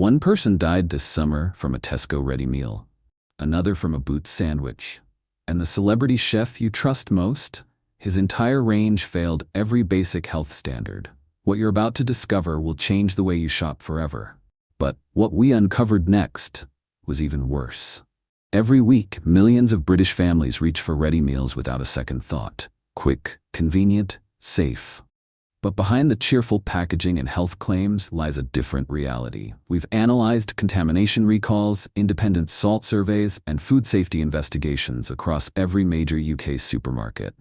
One person died this summer from a Tesco ready meal, another from a Boots sandwich. And the celebrity chef you trust most? His entire range failed every basic health standard. What you're about to discover will change the way you shop forever. But what we uncovered next was even worse. Every week, millions of British families reach for ready meals without a second thought. Quick, convenient, safe. But behind the cheerful packaging and health claims lies a different reality. We've analyzed contamination recalls, independent salt surveys, and food safety investigations across every major UK supermarket.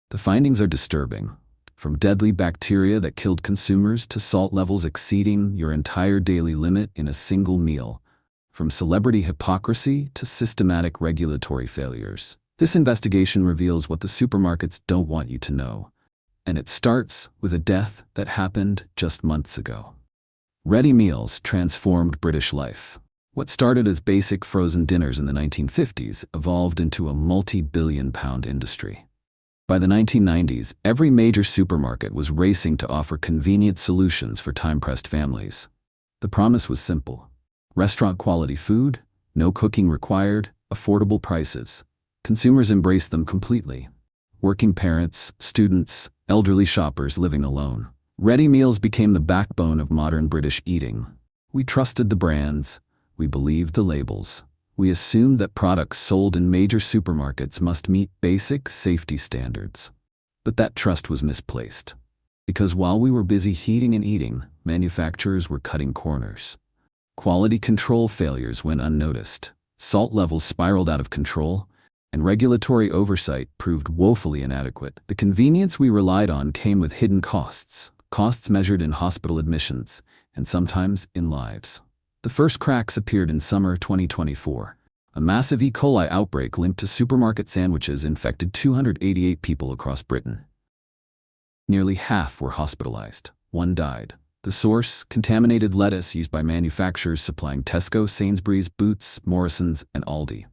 The findings are disturbing. From deadly bacteria that killed consumers to salt levels exceeding your entire daily limit in a single meal. From celebrity hypocrisy to systematic regulatory failures. This investigation reveals what the supermarkets don't want you to know. And it starts with a death that happened just months ago. Ready meals transformed British life. What started as basic frozen dinners in the 1950s evolved into a multi-billion-pound industry. By the 1990s, every major supermarket was racing to offer convenient solutions for time-pressed families. The promise was simple. Restaurant-quality food, no cooking required, affordable prices. Consumers embraced them completely. Working parents, students, elderly shoppers living alone. Ready meals became the backbone of modern British eating. We trusted the brands. We believed the labels. We assumed that products sold in major supermarkets must meet basic safety standards. But that trust was misplaced. Because while we were busy heating and eating, manufacturers were cutting corners. Quality control failures went unnoticed. Salt levels spiraled out of control, and regulatory oversight proved woefully inadequate. The convenience we relied on came with hidden costs measured in hospital admissions, and sometimes in lives. The first cracks appeared in summer 2024. A massive E. coli outbreak linked to supermarket sandwiches infected 288 people across Britain. Nearly half were hospitalized. One died. The source, contaminated lettuce used by manufacturers supplying Tesco, Sainsbury's, Boots, Morrisons, and Aldi.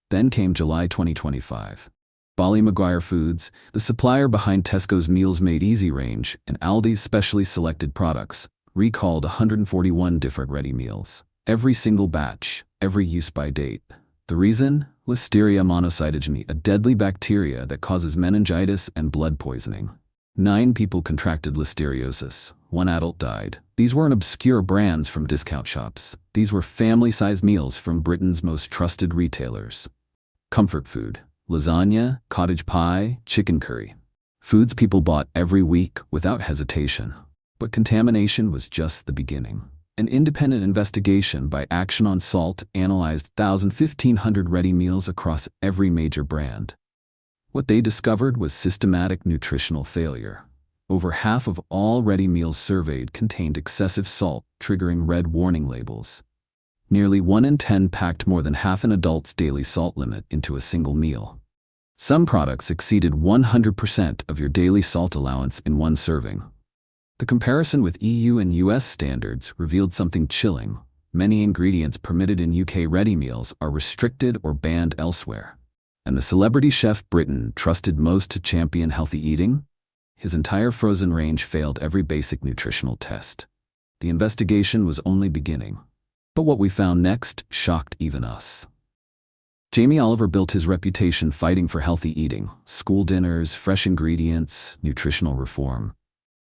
Then came July 2025. Bally Maguire Foods, the supplier behind Tesco's Meals Made Easy range and Aldi's specially selected products, recalled 141 different ready meals. Every single batch, every use by date. The reason? Listeria monocytogenes, a deadly bacteria that causes meningitis and blood poisoning. 9 people contracted listeriosis. 1 adult died. These weren't obscure brands from discount shops. These were family-sized meals from Britain's most trusted retailers. Comfort food. Lasagna, cottage pie, chicken curry. Foods people bought every week without hesitation. But contamination was just the beginning. An independent investigation by Action on Salt analyzed 1,500 ready meals across every major brand. What they discovered was systematic nutritional failure. Over half of all ready meals surveyed contained excessive salt, triggering red warning labels. Nearly 1 in 10 packed more than half an adult's daily salt limit into a single meal. Some products exceeded 100% of your daily salt allowance in one serving. The comparison with EU and US standards revealed something chilling. Many ingredients permitted in UK ready meals are restricted or banned elsewhere. And the celebrity chef Britain trusted most to champion healthy eating? His entire frozen range failed every basic nutritional test. The investigation was only beginning. But what we found next shocked even us. Jamie Oliver built his reputation fighting for healthy eating, school dinners, fresh ingredients, nutritional reform.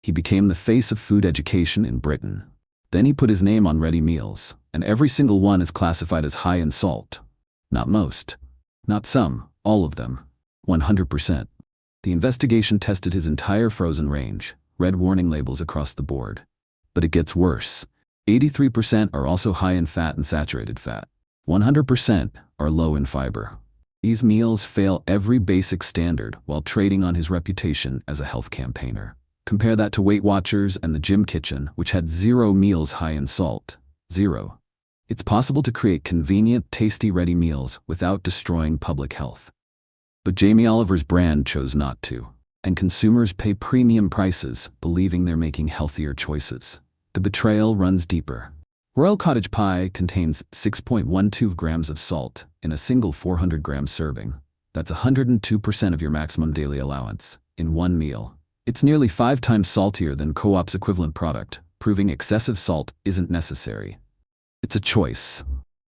He became the face of food education in Britain. Then he put his name on ready meals, and every single one is classified as high in salt. Not most. Not some. All of them. 100%. The investigation tested his entire frozen range, red warning labels across the board. But it gets worse. 83% are also high in fat and saturated fat. 100% are low in fiber. These meals fail every basic standard while trading on his reputation as a health campaigner. Compare that to Weight Watchers and the Gym Kitchen, which had 0 meals high in salt. 0. It's possible to create convenient, tasty ready meals without destroying public health. But Jamie Oliver's brand chose not to, and consumers pay premium prices believing they're making healthier choices. The betrayal runs deeper. Royal Cottage Pie contains 6.12 grams of salt in a single 400-gram serving. That's 102% of your maximum daily allowance in one meal. It's nearly 5 times saltier than Co-op's equivalent product, proving excessive salt isn't necessary. It's a choice.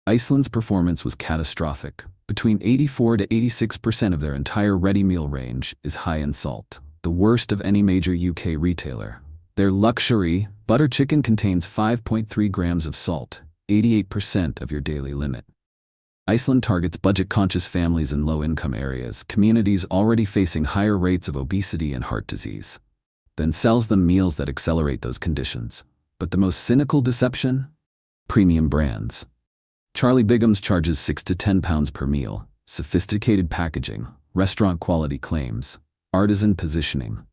Iceland's performance was catastrophic. Between 84 to 86% of their entire ready meal range is high in salt, the worst of any major UK retailer. Their luxury butter chicken contains 5.3 grams of salt, 88% of your daily limit. Iceland targets budget-conscious families in low-income areas, communities already facing higher rates of obesity and heart disease, then sells them meals that accelerate those conditions. But the most cynical deception? Premium brands. Charlie Bigham's charges £6 to £10 per meal, sophisticated packaging, restaurant-quality claims, artisan positioning,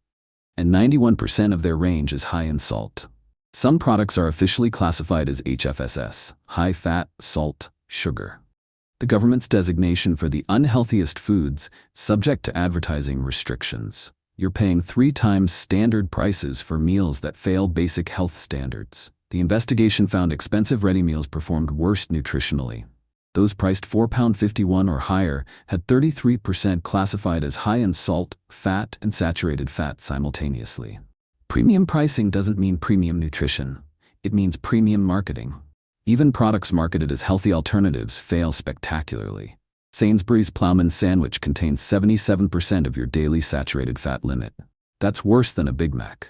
and 91% of their range is high in salt. Some products are officially classified as HFSS, high fat, salt, sugar. The government's designation for the unhealthiest foods, subject to advertising restrictions. You're paying 3 times standard prices for meals that fail basic health standards. The investigation found expensive ready meals performed worse nutritionally. Those priced £4.51 or higher had 33% classified as high in salt, fat, and saturated fat simultaneously. Premium pricing doesn't mean premium nutrition. It means premium marketing. Even products marketed as healthy alternatives fail spectacularly. Sainsbury's Ploughman sandwich contains 77% of your daily saturated fat limit. That's worse than a Big Mac.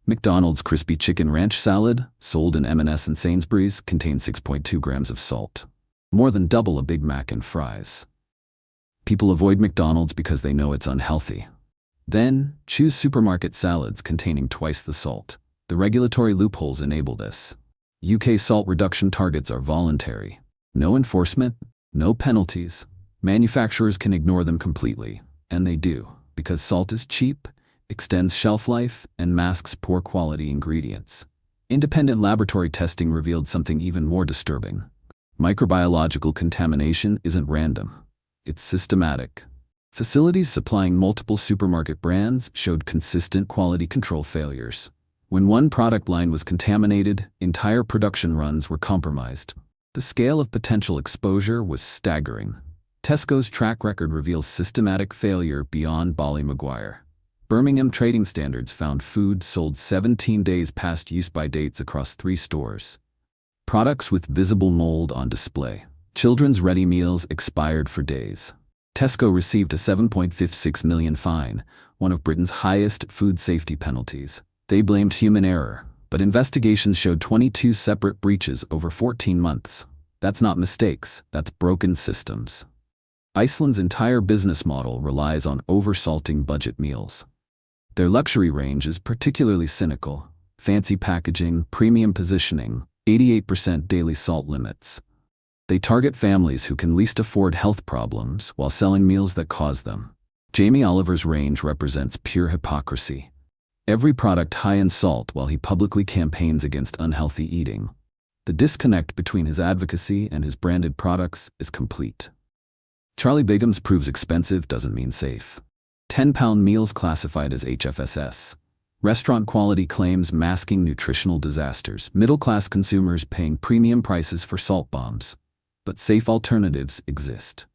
McDonald's crispy chicken ranch salad, sold in M&S and Sainsbury's, contains 6.2 grams of salt, more than double a Big Mac and fries. People avoid McDonald's because they know it's unhealthy. Then, choose supermarket salads containing twice the salt. The regulatory loopholes enable this. UK salt reduction targets are voluntary. No enforcement, no penalties. Manufacturers can ignore them completely, and they do, because salt is cheap, extends shelf life, and masks poor quality ingredients. Independent laboratory testing revealed something even more disturbing. Microbiological contamination isn't random. It's systematic. Facilities supplying multiple supermarket brands showed consistent quality control failures. When one product line was contaminated, entire production runs were compromised. The scale of potential exposure was staggering. Tesco's track record reveals systematic failure beyond Bally Maguire. Birmingham Trading Standards found food sold 17 days past use-by dates across 3 stores. Products with visible mold on display. Children's ready meals expired for days. Tesco received a £7.56 million fine, one of Britain's highest food safety penalties. They blamed human error, but investigations showed 22 separate breaches over 14 months. That's not mistakes, that's broken systems. Iceland's entire business model relies on oversalting budget meals. Their luxury range is particularly cynical. Fancy packaging, premium positioning, 88% daily salt limits. They target families who can least afford health problems while selling meals that cause them. Jamie Oliver's range represents pure hypocrisy. Every product high in salt while he publicly campaigns against unhealthy eating. The disconnect between his advocacy and his branded products is complete. Charlie Bigham's proves expensive doesn't mean safe. £10 meals classified as HFSS. Restaurant quality claims masking nutritional disasters. Middle-class consumers paying premium prices for salt bombs. But safe alternatives exist.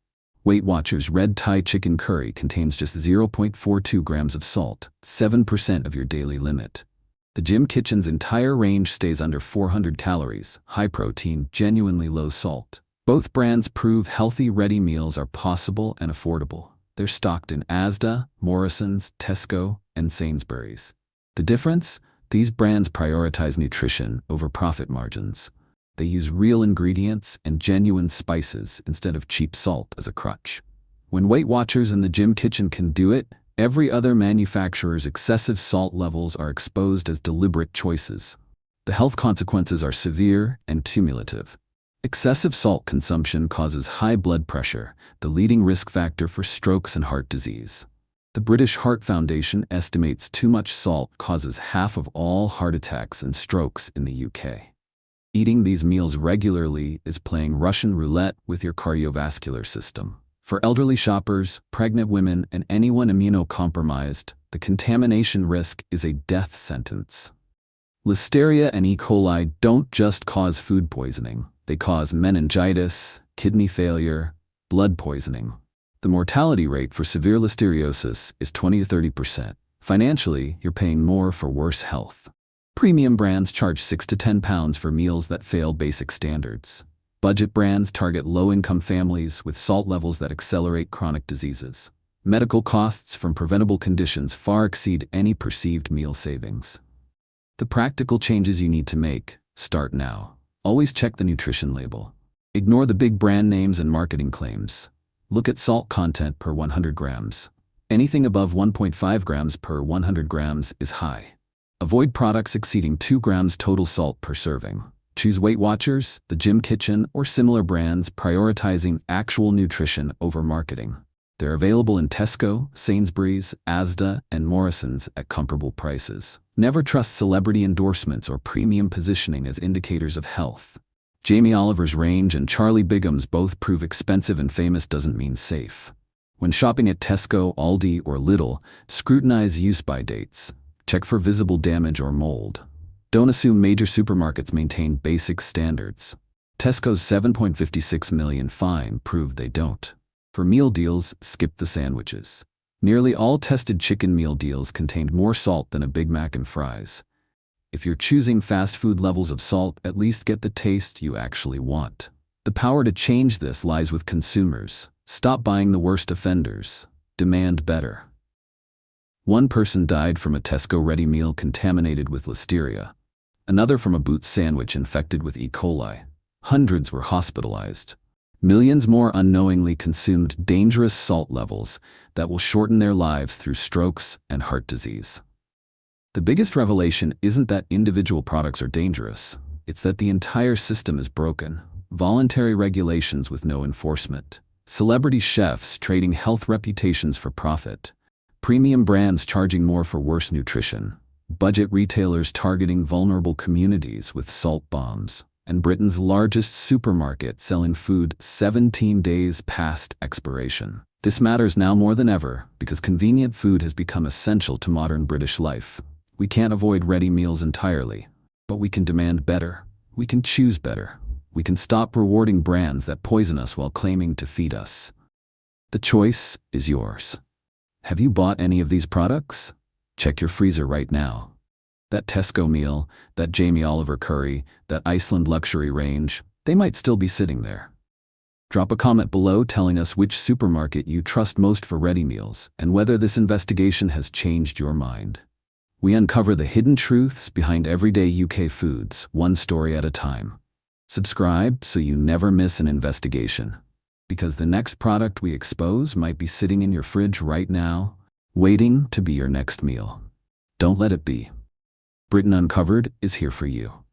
Weight Watchers Red Thai Chicken Curry contains just 0.42 grams of salt, 7% of your daily limit. The Jim Kitchen's entire range stays under 400 calories, high protein, genuinely low salt. Both brands prove healthy ready meals are possible and affordable. They're stocked in Asda, Morrison's, Tesco, and Sainsbury's. The difference? These brands prioritize nutrition over profit margins. They use real ingredients and genuine spices instead of cheap salt as a crutch. When Weight Watchers and the Jim Kitchen can do it, every other manufacturer's excessive salt levels are exposed as deliberate choices. The health consequences are severe and cumulative. Excessive salt consumption causes high blood pressure, the leading risk factor for strokes and heart disease. The British Heart Foundation estimates too much salt causes half of all heart attacks and strokes in the UK. Eating these meals regularly is playing Russian roulette with your cardiovascular system. For elderly shoppers, pregnant women, and anyone immunocompromised, the contamination risk is a death sentence. Listeria and E. coli don't just cause food poisoning. They cause meningitis, kidney failure, blood poisoning. The mortality rate for severe listeriosis is 20 to 30%. Financially, you're paying more for worse health. Premium brands charge £6 to £10 for meals that fail basic standards. Budget brands target low-income families with salt levels that accelerate chronic diseases. Medical costs from preventable conditions far exceed any perceived meal savings. The practical changes you need to make start now. Always check the nutrition label. Ignore the big brand names and marketing claims. Look at salt content per 100 grams. Anything above 1.5 grams per 100 grams is high. Avoid products exceeding 2 grams total salt per serving. Choose Weight Watchers, the Gym Kitchen, or similar brands prioritizing actual nutrition over marketing. They're available in Tesco, Sainsbury's, Asda, and Morrison's at comparable prices. Never trust celebrity endorsements or premium positioning as indicators of health. Jamie Oliver's range and Charlie Bigham's both prove expensive and famous doesn't mean safe. When shopping at Tesco, Aldi, or Lidl, scrutinize use-by dates. Check for visible damage or mold. Don't assume major supermarkets maintain basic standards. Tesco's $7.56 million fine proved they don't. For meal deals, skip the sandwiches. Nearly all tested chicken meal deals contained more salt than a Big Mac and fries. If you're choosing fast food levels of salt, at least get the taste you actually want. The power to change this lies with consumers. Stop buying the worst offenders. Demand better. One person died from a Tesco ready meal contaminated with listeria. Another from a Boots sandwich infected with E. coli. Hundreds were hospitalized. Millions more unknowingly consumed dangerous salt levels that will shorten their lives through strokes and heart disease. The biggest revelation isn't that individual products are dangerous. It's that the entire system is broken. Voluntary regulations with no enforcement. Celebrity chefs trading health reputations for profit. Premium brands charging more for worse nutrition. Budget retailers targeting vulnerable communities with salt bombs. And Britain's largest supermarket selling food 17 days past expiration. This matters now more than ever because convenient food has become essential to modern British life. We can't avoid ready meals entirely, but we can demand better. We can choose better. We can stop rewarding brands that poison us while claiming to feed us. The choice is yours. Have you bought any of these products? Check your freezer right now. That Tesco meal, that Jamie Oliver curry, that Iceland luxury range, they might still be sitting there. Drop a comment below telling us which supermarket you trust most for ready meals and whether this investigation has changed your mind. We uncover the hidden truths behind everyday UK foods, one story at a time. Subscribe so you never miss an investigation. Because the next product we expose might be sitting in your fridge right now, waiting to be your next meal. Don't let it be. Britain Uncovered is here for you.